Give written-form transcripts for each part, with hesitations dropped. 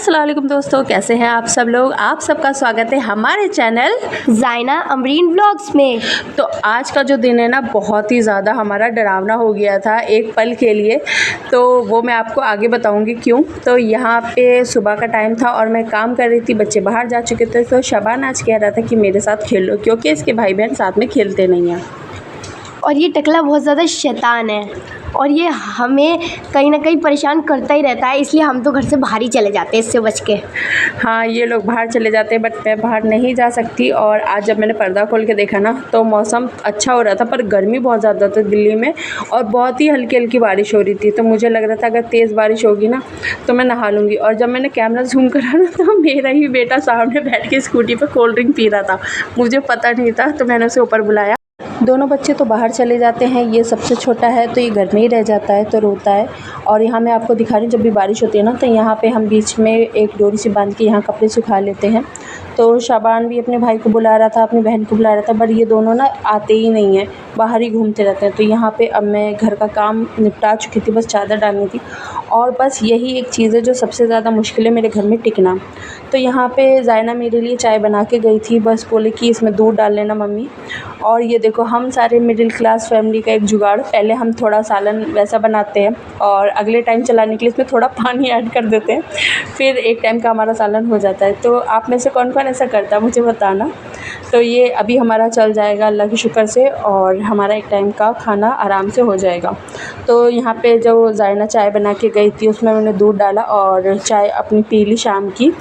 अस्सलाम वालेकुम दोस्तों, कैसे हैं आप सब लोग। आप सबका स्वागत है हमारे चैनल ज़ाइना अमरीन व्लॉग्स में। तो आज का जो दिन है ना, बहुत ही ज़्यादा हमारा डरावना हो गया था एक पल के लिए। तो वो मैं आपको आगे बताऊंगी क्यों। तो यहाँ पे सुबह का टाइम था और मैं काम कर रही थी, बच्चे बाहर जा चुके थे। तो शबान आज कह रहा था कि मेरे साथ खेलो, क्योंकि इसके भाई बहन साथ में खेलते नहीं हैं। और ये टकला बहुत ज़्यादा शैतान है और ये हमें कहीं ना कहीं परेशान करता ही रहता है, इसलिए हम तो घर से बाहर ही चले जाते हैं इससे बच के। हाँ, ये लोग बाहर चले जाते हैं, बट मैं बाहर नहीं जा सकती। और आज जब मैंने पर्दा खोल के देखा ना, तो मौसम अच्छा हो रहा था, पर गर्मी बहुत ज़्यादा था दिल्ली में और बहुत ही हल्की हल्की बारिश हो रही थी। तो मुझे लग रहा था अगर तेज़ बारिश होगी ना तो मैं नहा लूँगी। और जब मैंने कैमरा ज़ूम करा ना, तो मेरा ही बेटा सामने बैठ के स्कूटी पर कोल्ड ड्रिंक पी रहा था। मुझे पता नहीं था, तो मैंने उसे ऊपर बुलाया। दोनों बच्चे तो बाहर चले जाते हैं, ये सबसे छोटा है तो ये घर में ही रह जाता है, तो रोता है। और यहाँ मैं आपको दिखा रही हूँ, जब भी बारिश होती है ना, तो यहाँ पे हम बीच में एक डोरी से बांध के यहाँ कपड़े सुखा लेते हैं। तो शाबान भी अपने भाई को बुला रहा था, अपनी बहन को बुला रहा था, बट ये दोनों ना आते ही नहीं हैं, बाहर ही घूमते रहते हैं। तो यहाँ पे अब मैं घर का काम निपटा चुकी थी, बस चादर डालनी थी। और बस यही एक चीज़ है जो सबसे ज़्यादा मुश्किल है मेरे घर में, टिकना। तो यहाँ पे ज़ाइना मेरे लिए चाय बना के गई थी, बस बोले कि इसमें दूध डाल लेना मम्मी। और ये देखो, हम सारे मिडिल क्लास फैमिली का एक जुगाड़। पहले हम थोड़ा सालन वैसा बनाते हैं और अगले टाइम चलाने के लिए इसमें थोड़ा पानी ऐड कर देते हैं, फिर एक टाइम का हमारा सालन हो जाता है। तो आप में से कौन कौन ऐसा करता है मुझे बताना। तो ये अभी हमारा चल जाएगा अल्लाह के शुक्र से, और हमारा एक टाइम का खाना आराम से हो जाएगा। तो यहाँ पे जो ज़ाइना चाय बना के गई थी, उसमें मैंने दूध डाला और चाय अपनी पी ली शाम की।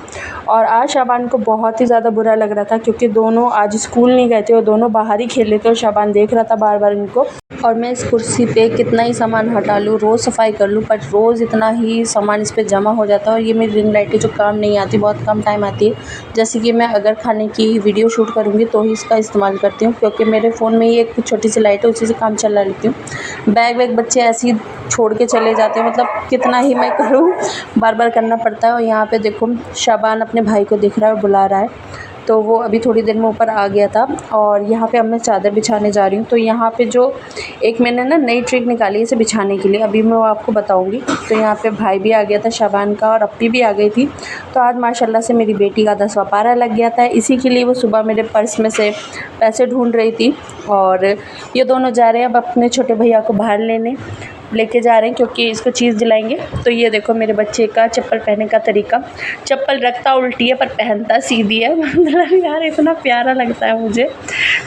और आज शाबान को बहुत ही ज़्यादा बुरा लग रहा था, क्योंकि दोनों आज स्कूल नहीं गए थे और दोनों बाहर ही खेल रहे थे। और शाबान देख रहा था बार बार इनको। और मैं इस कुर्सी पे कितना ही सामान हटा लूँ, रोज़ सफाई कर लूँ, बट रोज़ इतना ही सामान इस पे जमा हो जाता है। और ये मेरी रिंग लाइट है जो काम नहीं आती, बहुत कम टाइम आती है। जैसे कि मैं अगर खाने की वीडियो शूट करूँगी तो ही इसका इस्तेमाल करती हूँ, क्योंकि मेरे फ़ोन में ही एक छोटी सी लाइट है, उसी से काम चला लेती हूँ। बैग वैग बच्चे ऐसे ही छोड़ के चले जाते हैं, मतलब कितना ही मैं करूँ, बार बार करना पड़ता है। और यहाँ पे देखो, शाबान अपने भाई को दिख रहा है और बुला रहा है, तो वो अभी थोड़ी देर में ऊपर आ गया था। और यहाँ पे अब मैं चादर बिछाने जा रही हूँ। तो यहाँ पे जो एक मैंने ना नई ट्रिक निकाली है इसे बिछाने के लिए, अभी मैं वो आपको बताऊँगी। तो यहाँ पे भाई भी आ गया था शाबान का, और अप्पी भी आ गई थी। तो आज माशाल्लाह से मेरी बेटी का 10वां पारा लग गया था, इसी के लिए वो सुबह मेरे पर्स में से पैसे ढूंढ रही थी। और ये दोनों जा रहे हैं अब अपने छोटे भैया को बाहर लेके जा रहे हैं, क्योंकि इसको चीज़ दिलाएंगे। तो ये देखो मेरे बच्चे का चप्पल पहनने का तरीका, चप्पल रखता उल्टी है पर पहनता सीधी है। मतलब यार इतना प्यारा लगता है मुझे,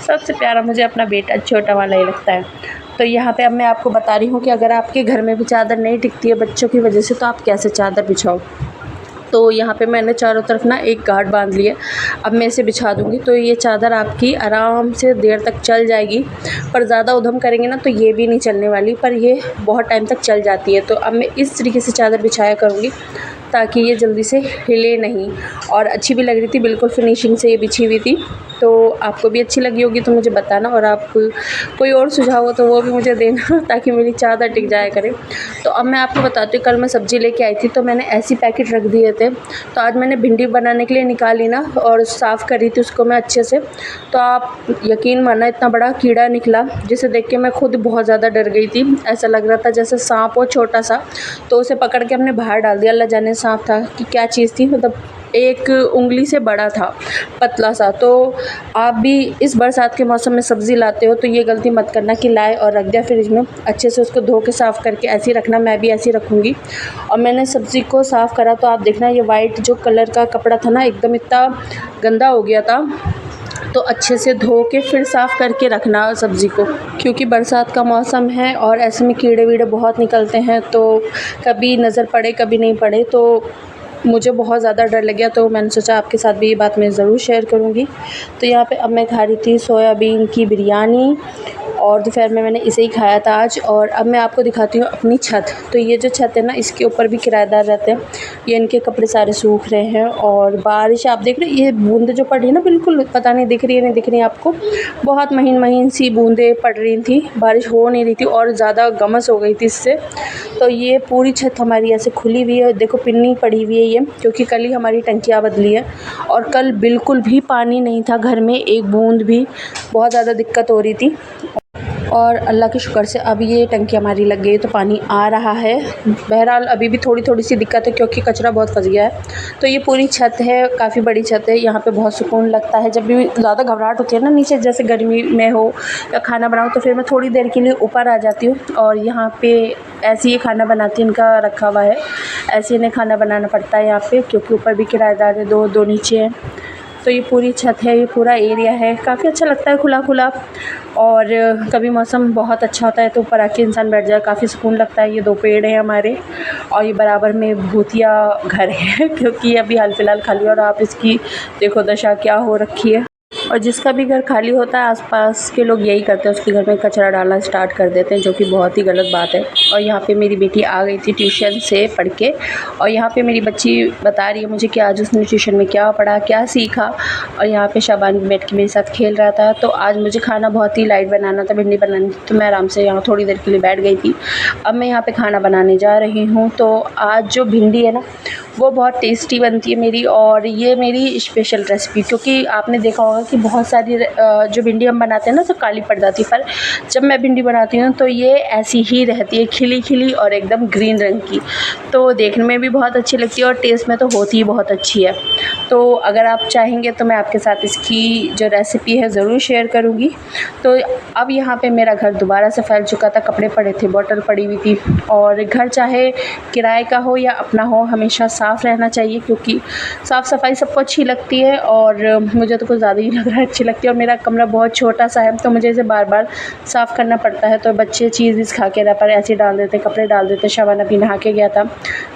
सबसे प्यारा मुझे अपना बेटा छोटा वाला ही लगता है। तो यहाँ पे अब मैं आपको बता रही हूँ कि अगर आपके घर में भी चादर नहीं टिकती है बच्चों की वजह से, तो आप कैसे चादर बिछाओ। तो यहाँ पे मैंने चारों तरफ ना एक गार्ड बांध लिया, अब मैं इसे बिछा दूँगी। तो ये चादर आपकी आराम से देर तक चल जाएगी, पर ज़्यादा उधम करेंगे ना तो ये भी नहीं चलने वाली, पर ये बहुत टाइम तक चल जाती है। तो अब मैं इस तरीके से चादर बिछाया करूँगी ताकि ये जल्दी से हिले नहीं। और अच्छी भी लग रही थी, बिल्कुल फिनिशिंग से ये बिछी हुई थी। तो आपको भी अच्छी लगी होगी तो मुझे बताना, और आप कोई और सुझाव हो तो वो भी मुझे देना, ताकि मेरी चादर टिक जाया करे। तो अब मैं आपको बताती हूँ, कल मैं सब्ज़ी लेके आई थी तो मैंने ऐसी पैकेट रख दिए थे। तो आज मैंने भिंडी बनाने के लिए निकाली ना, और साफ़ करी थी उसको मैं अच्छे से। तो आप यकीन मानना, इतना बड़ा कीड़ा निकला जिसे देख के मैं खुद बहुत ज़्यादा डर गई थी। ऐसा लग रहा था जैसे सांप हो छोटा सा। तो उसे पकड़ के हमने बाहर डाल दिया। अल्लाह जाने सांप था कि क्या चीज़ थी, मतलब एक उंगली से बड़ा था, पतला सा। तो आप भी इस बरसात के मौसम में सब्ज़ी लाते हो तो ये गलती मत करना कि लाए और रख दिया फ्रिज में, अच्छे से उसको धो के साफ़ करके ऐसे ही रखना। मैं भी ऐसे ही रखूँगी। और मैंने सब्ज़ी को साफ़ करा तो आप देखना, ये वाइट जो कलर का कपड़ा था ना, एकदम इतना गंदा हो गया था। तो अच्छे से धो के फिर साफ़ करके रखना सब्ज़ी को, क्योंकि बरसात का मौसम है और ऐसे में कीड़े वीड़े बहुत निकलते हैं। तो कभी नज़र पड़े कभी नहीं पड़े, तो मुझे बहुत ज़्यादा डर लग गया। तो मैंने सोचा आपके साथ भी ये बात मैं ज़रूर शेयर करूँगी। तो यहाँ पे अब मैं खा रही थी सोयाबीन की बिरयानी, और दोपहर में मैंने इसे ही खाया था आज। और अब मैं आपको दिखाती हूँ अपनी छत। तो ये जो छत है ना, इसके ऊपर भी किराएदार रहते हैं। ये इनके कपड़े सारे सूख रहे हैं, और बारिश आप देख रहे हैं, ये बूंदे जो पड़ रही है ना, बिल्कुल पता नहीं दिख रही है नहीं दिख रही है आपको, बहुत महीन महीन सी बूंदें पड़ रही थी, बारिश हो नहीं रही थी और ज़्यादा गमस हो गई थी इससे। तो ये पूरी छत हमारी ऐसे खुली हुई है, देखो पिन्नी पड़ी हुई है ये, क्योंकि कल ही हमारी टंकियाँ बदली है। और कल बिल्कुल भी पानी नहीं था घर में, एक बूंद भी, बहुत ज़्यादा दिक्कत हो रही थी। और अल्लाह के शुक्र से अब ये टंकी हमारी लग गई तो पानी आ रहा है। बहरहाल अभी भी थोड़ी सी दिक्कत है क्योंकि कचरा बहुत फंस गया है। तो ये पूरी छत है, काफ़ी बड़ी छत है, यहाँ पे बहुत सुकून लगता है। जब भी ज़्यादा घबराहट होती है ना नीचे, जैसे गर्मी में हो या खाना बनाओ, तो फिर मैं थोड़ी देर के लिए ऊपर आ जाती हूँ और यहाँ पे ऐसे ही खाना बनाती हूँ। इनका रखा हुआ है, ऐसे इन्हें खाना बनाना पड़ता है यहाँ पे, क्योंकि ऊपर भी किराएदार है, दो नीचे हैं। तो ये पूरी छत है, ये पूरा एरिया है, काफ़ी अच्छा लगता है खुला खुला। और कभी मौसम बहुत अच्छा होता है तो ऊपर आके इंसान बैठ जाए, काफ़ी सुकून लगता है। ये 2 पेड़ हैं हमारे और ये बराबर में भूतिया घर है क्योंकि अभी हाल फिलहाल खाली, और आप इसकी देखो दशा क्या हो रखी है। और जिसका भी घर खाली होता है, आसपास के लोग यही करते हैं, उसके घर में कचरा डालना स्टार्ट कर देते हैं, जो कि बहुत ही गलत बात है। और यहाँ पे मेरी बेटी आ गई थी ट्यूशन से पढ़ के, और यहाँ पे मेरी बच्ची बता रही है मुझे कि आज उसने ट्यूशन में क्या पढ़ा, क्या सीखा। और यहाँ पे शाबान बैठ के मेरे साथ खेल रहा था। तो आज मुझे खाना बहुत ही लाइट बनाना था, भिंडी बनानी थी, तो मैं आराम से यहाँ थोड़ी देर के लिए बैठ गई थी। अब मैं यहाँ पर खाना बनाने जा रही हूँ। तो आज जो भिंडी है ना, वो बहुत टेस्टी बनती है मेरी, और ये मेरी स्पेशल रेसिपी, क्योंकि आपने देखा होगा कि बहुत सारी जो भिंडी हम बनाते हैं ना तो काली पड़ जाती है, पर जब मैं भिंडी बनाती हूँ तो ये ऐसी ही रहती है, खिली खिली और एकदम ग्रीन रंग की। तो देखने में भी बहुत अच्छी लगती है और टेस्ट में तो होती ही बहुत अच्छी है। तो अगर आप चाहेंगे तो मैं आपके साथ इसकी जो रेसिपी है ज़रूर शेयर करूँगी। तो अब यहाँ पे मेरा घर दोबारा से फैल चुका था, कपड़े पड़े थे, बॉटल पड़ी हुई थी। और घर चाहे किराए का हो या अपना हो, हमेशा साफ़ रहना चाहिए, क्योंकि साफ़ सफाई सबको अच्छी लगती है और मुझे तो कुछ ज़्यादा ही लग रहा है अच्छी लगती है। और मेरा कमरा बहुत छोटा सा है तो मुझे इसे बार बार साफ़ करना पड़ता है। तो बच्चे चीज़ खा के रैपर ऐसे डाल देते, कपड़े डाल देते। शाबान अभी नहा के गया था,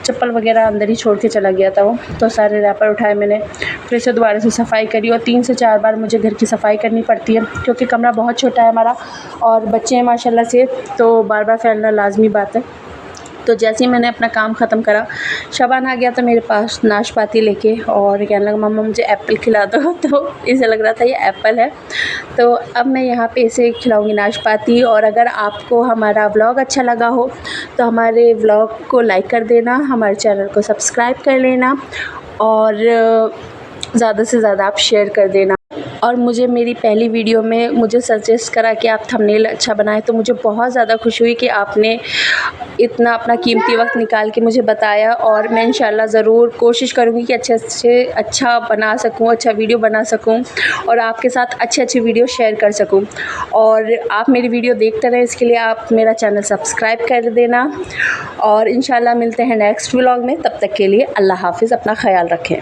चप्पल वगैरह अंदर ही छोड़ के चला गया था वो, तो सारे रैपर उठाए मैंने, फिर से दोबारा से सफाई करी। और 3 से 4 बार मुझे घर की सफाई करनी पड़ती है, क्योंकि कमरा बहुत छोटा है हमारा और बच्चे हैं माशाल्लाह से, तो बार बार फैलना लाजमी बात है। तो जैसे ही मैंने अपना काम ख़त्म करा, शाबान आ गया तो मेरे पास नाशपाती लेके, और कहने लगा मम्मा मुझे एप्पल खिला दो। तो इसे लग रहा था ये एप्पल है। तो अब मैं यहाँ पे इसे खिलाऊंगी नाशपाती। और अगर आपको हमारा व्लॉग अच्छा लगा हो तो हमारे व्लॉग को लाइक कर देना, हमारे चैनल को सब्सक्राइब कर लेना, और ज़्यादा से ज़्यादा आप शेयर कर देना। और मुझे मेरी पहली वीडियो में मुझे सजेस्ट करा कि आप थंबनेल अच्छा बनाएं, तो मुझे बहुत ज़्यादा खुशी हुई कि आपने इतना अपना कीमती वक्त निकाल के मुझे बताया। और मैं इंशाल्लाह ज़रूर कोशिश करूँगी कि अच्छे से अच्छा बना सकूँ, अच्छा वीडियो बना सकूँ और आपके साथ अच्छे वीडियो शेयर कर सकूँ। और आप मेरी वीडियो देखते रहें, इसके लिए आप मेरा चैनल सब्सक्राइब कर देना। और इंशाल्लाह मिलते हैं नेक्स्ट व्लॉग में, तब तक के लिए अल्लाह हाफ़िज़, अपना ख्याल रखें।